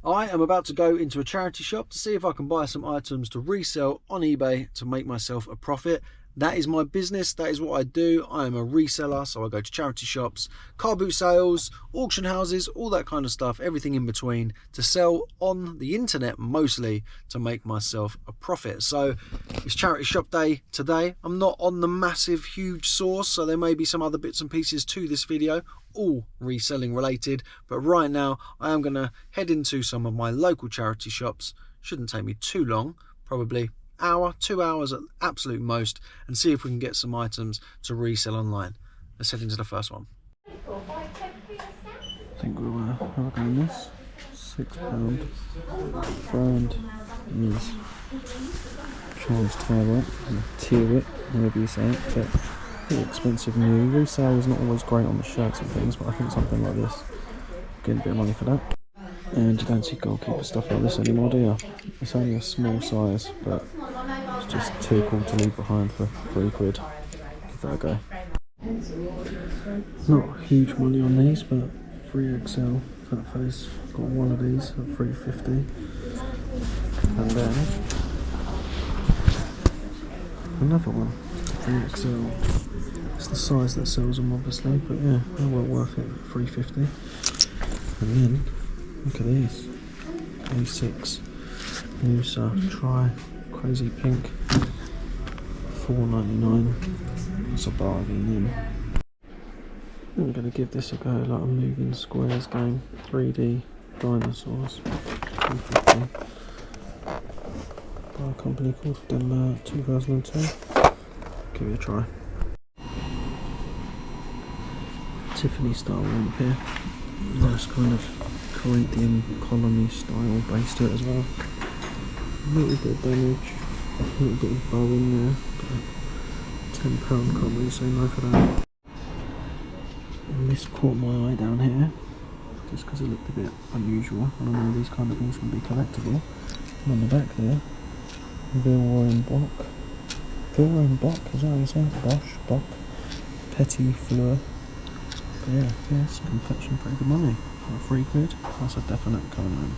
I am about to go into a charity shop to see if I can buy some items to resell on eBay to make myself a profit. That is my business, that is what I do. I am a reseller, so I go to charity shops, car boot sales, auction houses, all that kind of stuff, everything in between, to sell on the internet mostly to make myself a profit. So it's charity shop day today. I'm not on the massive huge source, so there may be some other bits and pieces to this video, all reselling related, but right now I am going to head into some of my local charity shops. Shouldn't take me too long, probably hour, 2 hours at absolute most, and see if we can get some items to resell online. Let's head into the first one. I think we're going this £6 brand is Charles Tyrwhit, Tyrwhit, however you say it, but pretty expensive new. Resale is not always great on the shirts and things, but I think something like this, getting a bit of money for that. And you don't see goalkeeper stuff like this anymore, do you? It's only a small size, but it's just too cool to leave behind for £3. Give that a go. Not huge money on these, but 3XL fat face. Got one of these at £3.50, and then another one, 3XL. It's the size that sells them, obviously, but yeah, they're well worth it at £3.50. And then look at these, A6 Noosa Try Crazy Pink, £4.99. It's a bargain then. I'm going to give this a go, like a moving squares game, 3D dinosaurs, £2.50. By a company called Denmark, 2002. Give it a try. Tiffany style lamp here. Nice kind of Corinthian colony style base to it as well. A little bit of damage, a little bit of bow in there, but £10, can't really say no for that. And this caught my eye down here, just because it looked a bit unusual, and I know these kind of things can be collectible. And on the back there, Bock, is that what you say? Bock, Petit Fleur. But yeah, it's fetching pretty good money. £3, that's a definite coming home.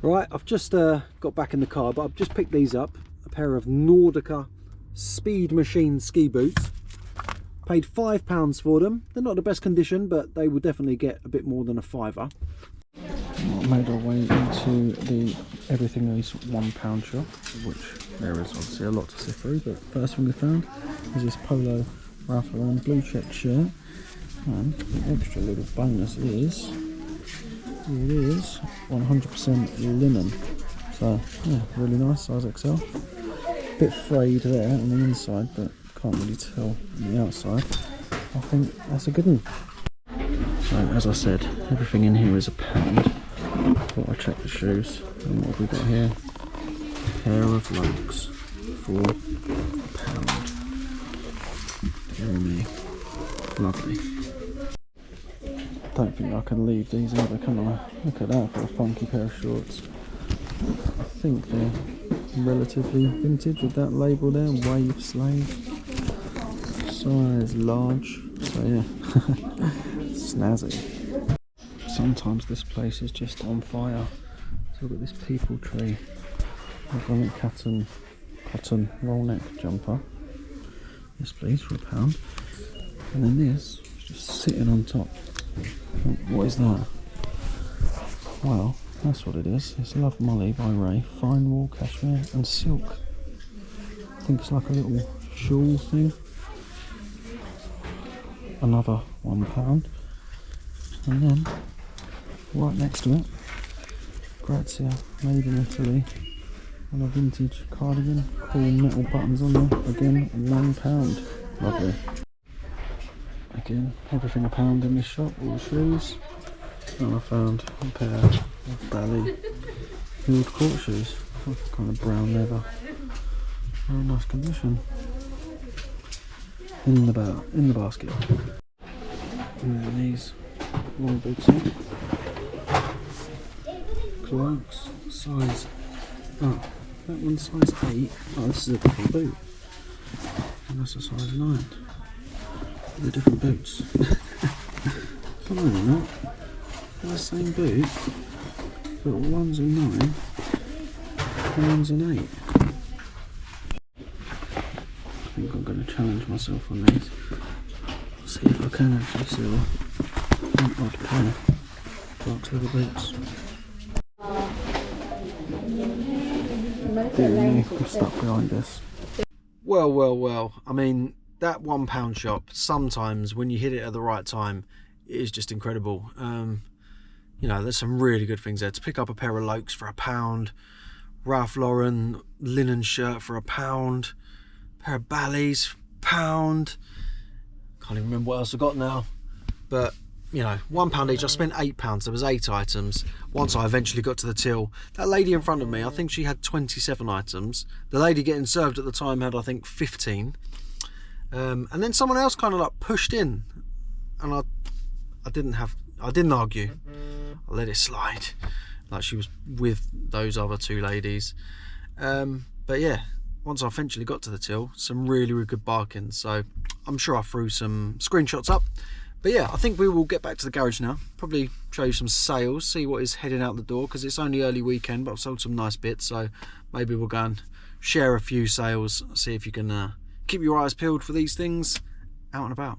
Right, I've just got back in the car, but I've just picked these up. A pair of Nordica Speed Machine ski boots. Paid £5 for them. They're not the best condition, but they will definitely get a bit more than a fiver. I made our way into the Everything Is £1 shop, which there is obviously a lot to sift through, but first thing we found is this polo Ralph Lauren blue check shirt. And the extra little bonus is, it is 100% linen. So yeah, really nice, size XL. Bit frayed there on the inside, but can't really tell on the outside. I think that's a good one. So as I said, everything in here is £1. Thought I'd check the shoes. And what have we got here? A pair of lugs for £1. Dear me. Lovely. Don't think I can leave these either, can I? Look at that for a funky pair of shorts. I think they're relatively vintage with that label there, Wave Slave. Size large, so yeah, snazzy. Sometimes this place is just on fire. So look at this people tree. I've got a cotton roll neck jumper. Yes please, for £1. And then this is just sitting on top. What is that? Well, that's what it is. It's Love Molly by Ray. Fine wool, cashmere and silk. I think it's like a little shawl thing. Another £1. And then, right next to it, Grazia, made in Italy. And a vintage cardigan. Cool metal buttons on there. Again, £1. Lovely. Again, everything £1 in this shop, all the shoes. And I found a pair of Bally heeled court shoes, kind of brown leather, very nice condition. In the basket. And then these long boots here. Clarks, size, oh, that one's size 8. Oh, this is a different boot. And that's a size 9. They're different boots. Come on, not. They're the same boot. But one's a 9, one's an 8. I think I'm going to challenge myself on these. See if I can actually sell an odd pair. Clark's leather boots. Dear me, I'm stuck behind this. Well, well, well. I mean, that £1 shop, sometimes when you hit it at the right time, it is just incredible. You know, there's some really good things there. To pick up a pair of Lokes for £1, Ralph Lauren linen shirt for £1, pair of Bally's, £1. Can't even remember what else I got now. But, you know, £1 each. I spent £8. There was 8 items. Once I eventually got to the till, that lady in front of me, I think she had 27 items. The lady getting served at the time had, I think, 15. And then someone else kind of like pushed in, and I didn't argue. I let it slide, like she was with those other 2 ladies. But yeah, once I eventually got to the till, some really, really good bargains. So I'm sure I threw some screenshots up. But yeah, I think we will get back to the garage now. Probably show you some sales, see what is heading out the door, because it's only early weekend, but I've sold some nice bits. So maybe we'll go and share a few sales, see if you can keep your eyes peeled for these things out and about.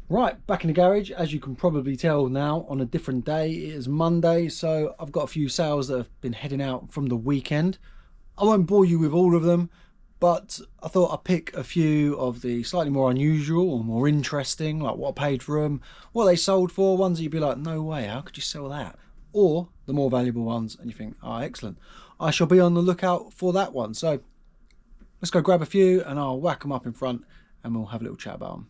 Right, back in the garage. As you can probably tell now, on a different day. It is Monday, so I've got a few sales that have been heading out from the weekend. I won't bore you with all of them, but I thought I'd pick a few of the slightly more unusual or more interesting, like what I paid for them, what they sold for, ones that you'd be like, no way, how could you sell that? Or the more valuable ones, and you think, oh, excellent. I shall be on the lookout for that one. So let's go grab a few and I'll whack them up in front and we'll have a little chat about them.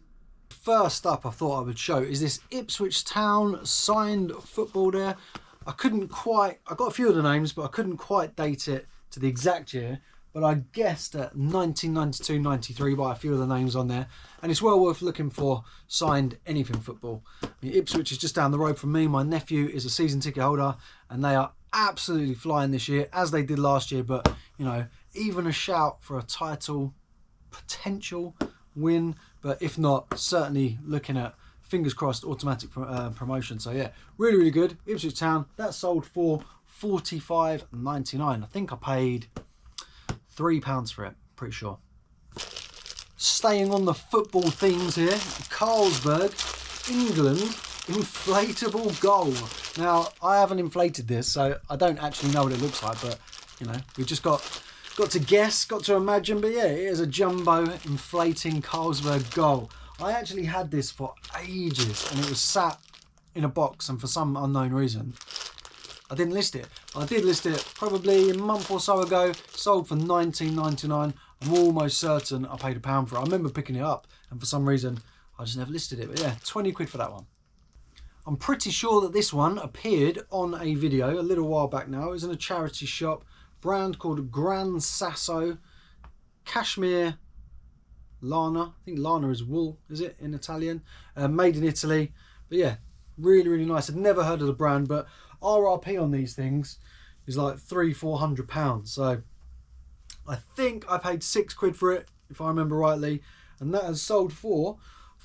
First up, I thought I would show is this Ipswich Town signed football there. I got a few of the names, but I couldn't quite date it to the exact year, but I guessed at 1992-93 by a few of the names on there, and it's well worth looking for signed anything football. I mean, Ipswich is just down the road from me. My nephew is a season ticket holder, and they are absolutely flying this year, as they did last year. But, you know, even a shout for a title potential win, but if not, certainly looking at, fingers crossed, automatic promotion. So yeah, really, really good. Ipswich Town, that sold for $45.99. I think I paid £3 for it, pretty sure. Staying on the football themes here, Carlsberg, England, inflatable goal. Now, I haven't inflated this, so I don't actually know what it looks like, but, you know, we just got to guess, got to imagine. But yeah, it is a jumbo inflating Carlsberg goal. I actually had this for ages, and it was sat in a box, and for some unknown reason, I didn't list it. I did list it probably a month or so ago, sold for £19.99. I'm almost certain I paid £1 for it. I remember picking it up, and for some reason, I just never listed it. But yeah, 20 quid for that one. I'm pretty sure that this one appeared on a video a little while back now. It was in a charity shop, brand called Gran Sasso, Cashmere Lana. I think Lana is wool, is it, in Italian? Made in Italy. But yeah, really, really nice. I'd never heard of the brand, but RRP on these things is like £300-400. So I think I paid 6 quid for it, if I remember rightly, and that has sold for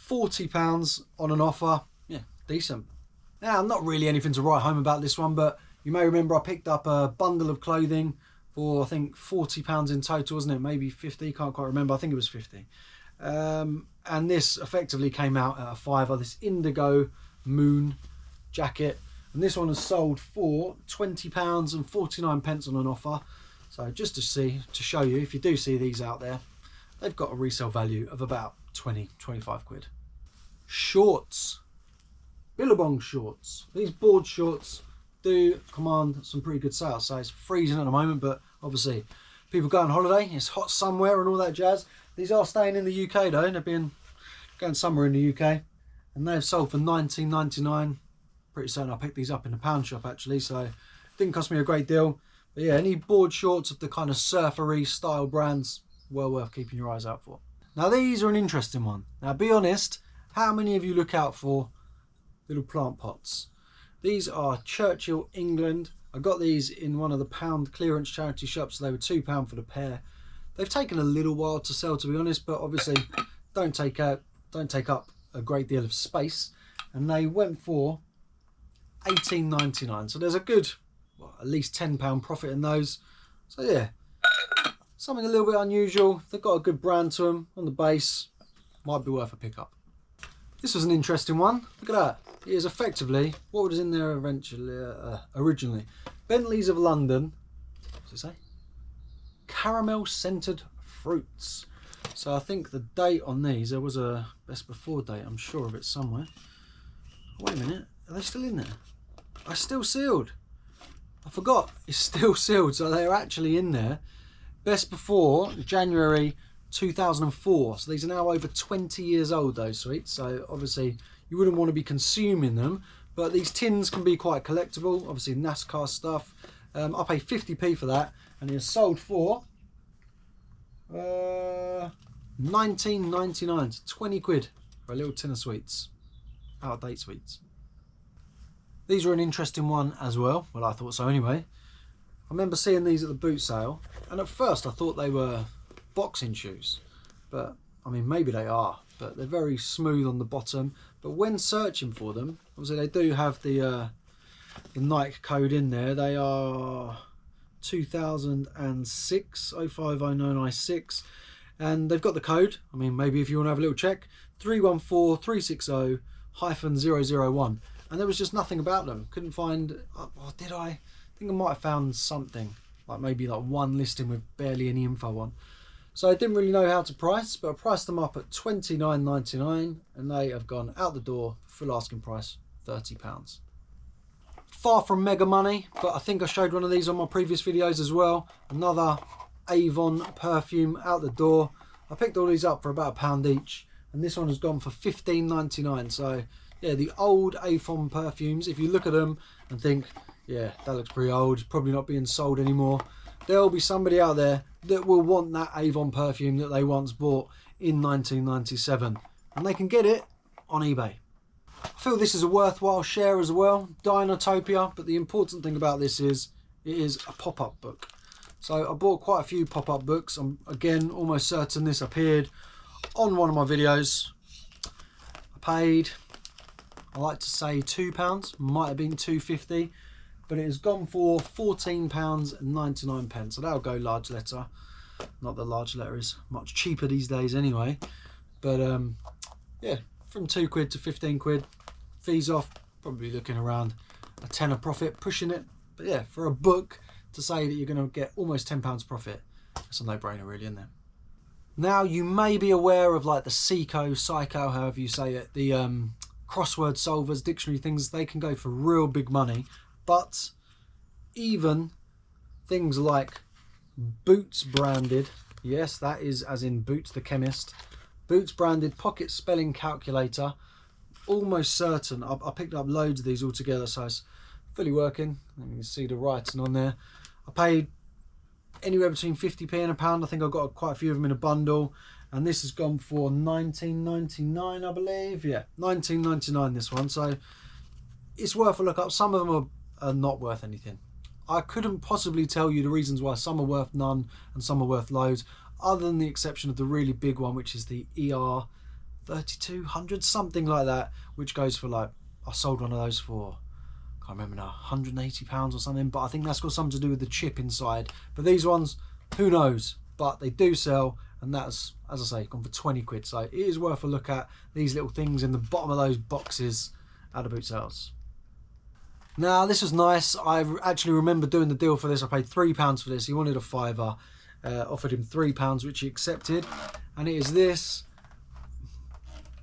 £40 on an offer. Yeah, decent. Now, not really anything to write home about this one, but you may remember I picked up a bundle of clothing for, I think, £40 in total, wasn't it? Maybe 50, can't quite remember. I think it was 50. And this effectively came out at a £5, this indigo moon jacket. And this one has sold for £20.49 on an offer. So just to show you, if you do see these out there, they've got a resale value of about 20-25 quid. Shorts, Billabong shorts. These board shorts do command some pretty good sales. So it's freezing at the moment, but obviously people go on holiday, it's hot somewhere and all that jazz. These are staying in the UK though, they've been going somewhere in the UK, and they've sold for £19.99. Pretty certain I picked these up in the pound shop actually, so it didn't cost me a great deal. But yeah, any board shorts of the kind of surfery style brands, well worth keeping your eyes out for. Now these are an interesting one. Now be honest, how many of you look out for little plant pots? These are Churchill England. I got these in one of the pound clearance charity shops, so they were £2 for the pair. They've taken a little while to sell, to be honest, but obviously don't take up a great deal of space, and they went for 18.99. So there's a good, well, at least £10 profit in those. So yeah, something a little bit unusual. They've got a good brand to them on the base. Might be worth a pickup. This was an interesting one. Look at that. It is effectively what was in there originally. Bentleys of London. What does it say? Caramel scented fruits. So I think the date on these, there was a best before date. I'm sure of it somewhere. Wait a minute. Are they still in there? They're still sealed. I forgot. It's still sealed. So they're actually in there. Best before January 2004. So these are now over 20 years old, those sweets. So obviously you wouldn't want to be consuming them, but these tins can be quite collectible. Obviously NASCAR stuff. I paid 50p for that, and it's sold for 19.99. So 20 quid for a little tin of sweets. Out of date sweets. These are an interesting one as well. Well, I thought so anyway. I remember seeing these at the boot sale, and at first I thought they were boxing shoes, but I mean maybe they are, but they're very smooth on the bottom. But when searching for them, obviously they do have the Nike code in there. They are 2006 0509I6, and they've got the code. I mean, maybe if you want to have a little check, 314360-001, and there was just nothing about them. Couldn't find, oh, did I think I might have found something, like maybe like one listing with barely any info on. So I didn't really know how to price, but I priced them up at £29.99, and they have gone out the door, full asking price, £30. Far from mega money, but I think I showed one of these on my previous videos as well. Another Avon perfume out the door. I picked all these up for about £1 each, and this one has gone for £15.99. So yeah, the old Avon perfumes, if you look at them and think, yeah, that looks pretty old, probably not being sold anymore, there'll be somebody out there that will want that Avon perfume that they once bought in 1997, and they can get it on eBay. I feel this is a worthwhile share as well, Dinotopia, but the important thing about this is it is a pop-up book. So I bought quite a few pop-up books. I'm again almost certain this appeared on one of my videos. I paid, I like to say £2, might have been £2.50, but it has gone for £14.99. So that'll go large letter. Not that large letter is much cheaper these days anyway, but yeah, from 2 quid to 15 quid, fees off, probably looking around a tenner profit, pushing it. But yeah, for a book to say that you're going to get almost £10 profit, it's a no-brainer really, isn't it? Now you may be aware of like the Psycho, however you say it, the crossword solvers, dictionary things, they can go for real big money. But even things like Boots branded, yes, that is as in Boots the chemist, Boots branded pocket spelling calculator, almost certain, I picked up loads of these all together, so it's fully working, and you can see the writing on there. I paid anywhere between 50p and £1. I think I got quite a few of them in a bundle, and this has gone for £19.99, I believe. Yeah, £19.99 this one, so it's worth a look up. Some of them are not worth anything. I couldn't possibly tell you the reasons why some are worth none and some are worth loads, other than the exception of the really big one, which is the ER 3200, something like that, which goes for like, I sold one of those for, I can't remember now, £180 or something, but I think that's got something to do with the chip inside. But these ones, who knows, but they do sell, and that's, as I say, gone for 20 quid. So it is worth a look at, these little things in the bottom of those boxes at the boot sales. Now this was nice. I actually remember doing the deal for this. I paid £3 for this. He wanted a fiver, offered him £3, which he accepted, and it is this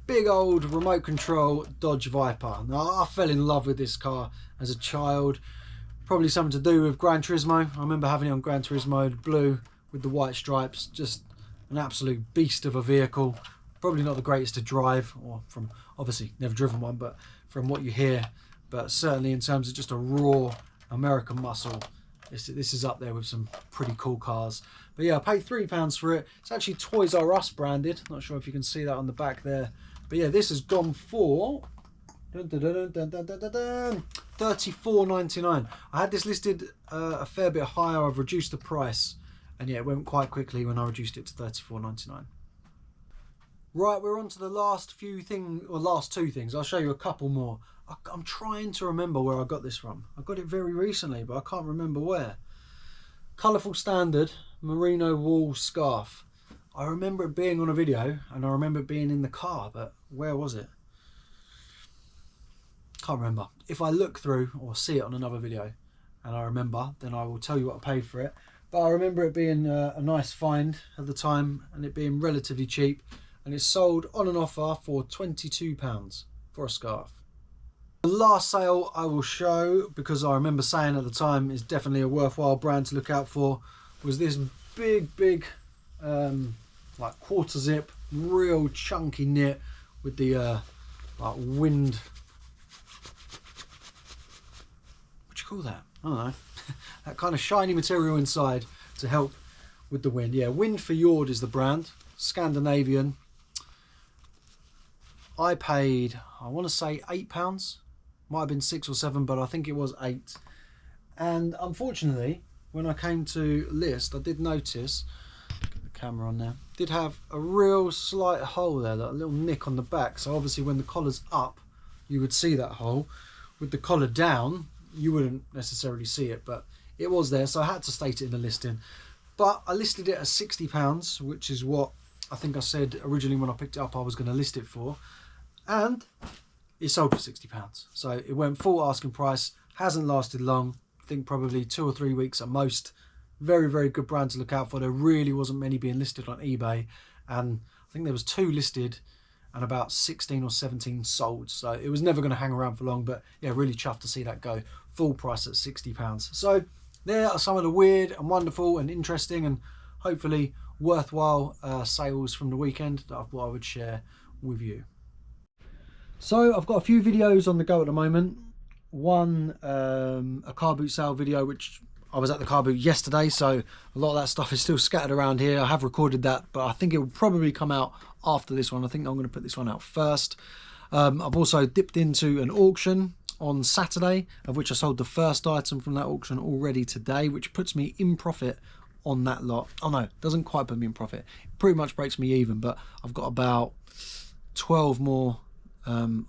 big old remote control Dodge Viper. Now I fell in love with this car as a child, probably something to do with Gran Turismo. I remember having it on Gran Turismo, blue with the white stripes, just an absolute beast of a vehicle. Probably not the greatest to drive, or from, obviously never driven one, but from what you hear, but certainly in terms of just a raw American muscle, this is up there with some pretty cool cars. But yeah, I paid £3 for it. It's actually Toys R Us branded. Not sure if you can see that on the back there. But yeah, this has gone for £34.99. I had this listed a fair bit higher. I've reduced the price, and yeah, it went quite quickly when I reduced it to £34.99. Right, we're on to the last few things, or last two things. I'll show you a couple more I'm trying to remember where I got this from. I got it very recently, but I can't remember where. Colourful Standard merino wool scarf. I remember it being on a video, and I remember it being in the car, but where was it? Can't remember. If I look through or see it on another video and I remember, then I will tell you what I paid for it. But I remember it being a nice find at the time, and it being relatively cheap, and it's sold on an offer for £22 for a scarf. The last sale I will show, because I remember saying at the time is definitely a worthwhile brand to look out for, was this big like quarter zip, real chunky knit with the like wind, what do you call that? I don't know. That kind of shiny material inside to help with the wind. Yeah, Wind for Yord is the brand, Scandinavian. I paid, I want to say £8, might have been 6 or 7, but I think it was 8. And unfortunately, when I came to list, I did notice, get the camera on there, did have a real slight hole there, like a little nick on the back. So obviously when the collar's up, you would see that hole. With the collar down, you wouldn't necessarily see it, but it was there, so I had to state it in the listing. But I listed it at £60, which is what I think I said originally when I picked it up I was going to list it for, and it sold for £60. So it went full asking price. Hasn't lasted long. I think probably 2 or 3 weeks at most. Very, very good brand to look out for. There really wasn't many being listed on eBay, and I think there was 2 listed and about 16 or 17 sold. So it was never going to hang around for long, but yeah, really chuffed to see that go full price at £60. So there are some of the weird and wonderful and interesting and hopefully worthwhile sales from the weekend that I thought I would share with you. So I've got a few videos on the go at the moment. One, a car boot sale video, which I was at the car boot yesterday, so a lot of that stuff is still scattered around here. I have recorded that, but I think it will probably come out after this one. I think I'm going to put this one out first. I've also dipped into an auction on Saturday, of which I sold the first item from that auction already today, which puts me in profit on that lot. Oh no, doesn't quite put me in profit. It pretty much breaks me even, but I've got about 12 more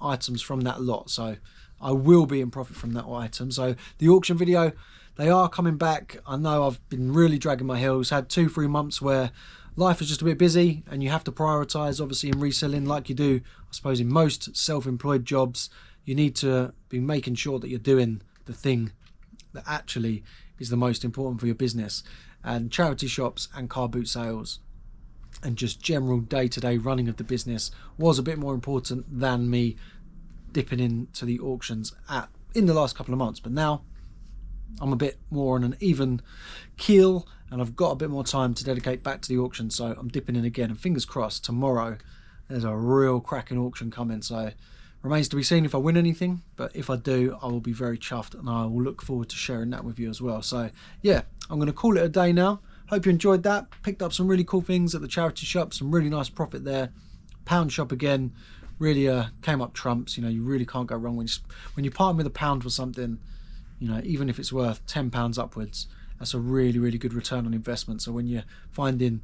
items from that lot, so I will be in profit from that item. So the auction video, they are coming back. I know I've been really dragging my heels, had 2-3 months where life is just a bit busy and you have to prioritize, obviously, in reselling, like you do I suppose in most self-employed jobs. You need to be making sure that you're doing the thing that actually is the most important for your business. And charity shops and car boot sales and just general day-to-day running of the business was a bit more important than me dipping into the auctions in the last couple of months. But now I'm a bit more on an even keel and I've got a bit more time to dedicate back to the auction, so I'm dipping in again, and fingers crossed tomorrow there's a real cracking auction coming. So remains to be seen if I win anything, but if I do, I will be very chuffed and I will look forward to sharing that with you as well. So yeah, I'm going to call it a day now. Hope you enjoyed that. Picked up some really cool things at the charity shop, some really nice profit there. Pound shop again, really came up trumps. You know, you really can't go wrong when you part with £1 for something. You know, even if it's worth £10 upwards, that's a really, really good return on investment. So when you're finding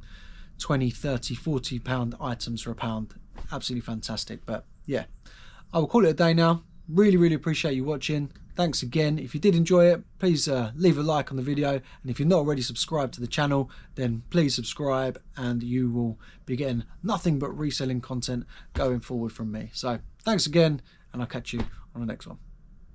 20, 30, 40 pound items for £1, absolutely fantastic. But yeah, I will call it a day now. Really, really appreciate you watching. Thanks again. If you did enjoy it, please leave a like on the video, and if you're not already subscribed to the channel, then please subscribe and you will be getting nothing but reselling content going forward from me. So thanks again, and I'll catch you on the next one.